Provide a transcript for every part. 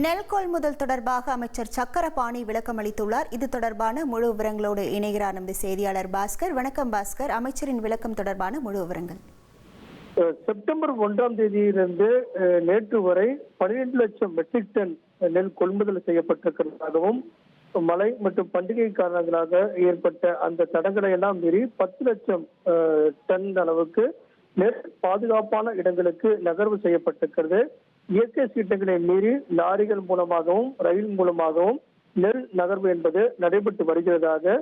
நெல் கொள்முதல் தொடர்பாக அமைச்சர் சக்கரபாணி விளக்கம் அளித்துள்ளார். இது தொடர்பான முழு விவரங்களோடு இணைகிறார் நமது செய்தியாளர் பாஸ்கர். வணக்கம் பாஸ்கர், அமைச்சரின் விளக்கம் தொடர்பான முழு விவரங்கள். செப்டம்பர் 1ஆம் தேதியிலிருந்து நேற்று வரை 12 லட்சம் மெட்ரிக் டன் நெல் கொள்முதல் செய்யப்பட்டிருக்கிறதாகவும் மழை மற்றும் பண்டிகை காரணங்களாக ஏற்பட்ட அந்த தடங்களை எல்லாம் மீறி 10 லட்சம் டன் அளவுக்கு நெல் பாதுகாப்பான இடங்களுக்கு நகர்வு செய்யப்பட்டிருக்கிறது. இயற்கை சீட்டங்களை மீறி லாரிகள் மூலமாகவும் ரயில் மூலமாகவும் நெல் நகர்வு என்பது நடைபெற்று வருகிறதாக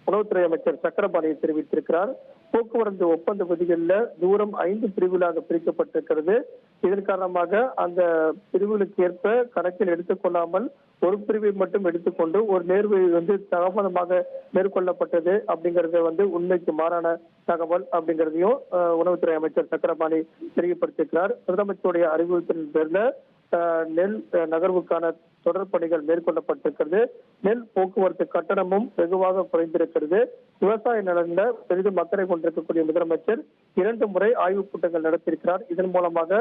உணவுத்துறை அமைச்சர் சக்கரபாணி தெரிவித்திருக்கிறார். போக்குவரத்து ஒப்பந்த விதிகளில் தூரம் 5 பிரிவுகளாக பிரிக்கப்பட்டிருக்கிறது. இதன் காரணமாக அந்த பிரிவுகளுக்கு ஏற்ப கணக்கில் எடுத்துக்கொள்ளாமல் ஒரு பிரிவை மட்டும் எடுத்துக்கொண்டு ஒரு நேர்வு தாமதமாக மேற்கொள்ளப்பட்டது அப்படிங்கறது உண்மைக்கு மாறான தகவல் அப்படிங்கிறதையும் உணவுத்துறை அமைச்சர் சக்கரபாணி தெரியப்படுத்தியிருக்கிறார். முதலமைச்சருடைய அறிவுறுத்தலின் பேர்ல நெல் நகர்வுக்கான தொடர் பணிகள் மேற்கொள்ளப்பட்டிருக்கிறது. நெல் போக்குவரத்து கட்டணமும் வெகுவாக குறைந்திருக்கிறது. விவசாய நலன்ல பெரிதும் அக்கறை கொண்டிருக்கக்கூடிய முதலமைச்சர் 2 முறை ஆய்வுக் கூட்டங்கள் நடத்தியிருக்கிறார். இதன் மூலமாக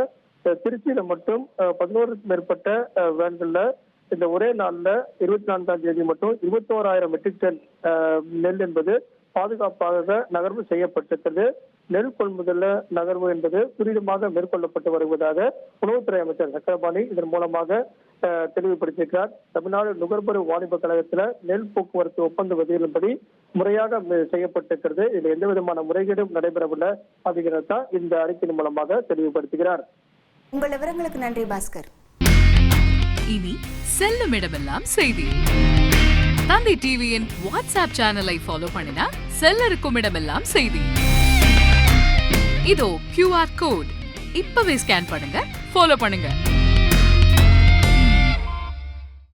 திருச்சியில மட்டும் 11க்கும் மேற்பட்ட வேன்கள்ல இந்த ஒரே நாள்ல 24ஆம் தேதி மட்டும் 21,000 மெட்ரிக் டன் நெல் என்பது பாதுகாப்பாக நகர்வு செய்யப்பட்டிருக்கிறது. நெல் கொள்முதல் நகர்வு என்பது துரிதமாக மேற்கொள்ளப்பட்டு வருவதாக உணவுத்துறை அமைச்சர் சக்கரபாணி இதன் மூலமாக தெளிவுபடுத்தியிருக்கிறார். தமிழ்நாடு நுகர்பொரு வாணிப கழகத்தில் நெல் போக்குவரத்து ஒப்பந்த விதிகளின்படி முறையாக செய்யப்பட்டிருக்கிறது. இதில் எந்த விதமான முறைகேடும் நடைபெறவில்லை அப்படிங்கிறதான் இந்த அறிக்கையின் மூலமாக தெளிவுபடுத்துகிறார். உங்கள் விவரங்களுக்கு நன்றி பாஸ்கர். இனி செல்லும் இடமெல்லாம் செய்தி. தந்தை டிவியின் வாட்ஸ்அப் சேனலை ஃபாலோ பண்ணினா செல்ல இருக்கும் இடமெல்லாம் செய்தி. இதோ QR கோட் இப்பவே ஸ்கேன் பண்ணுங்க, ஃபாலோ பண்ணுங்க.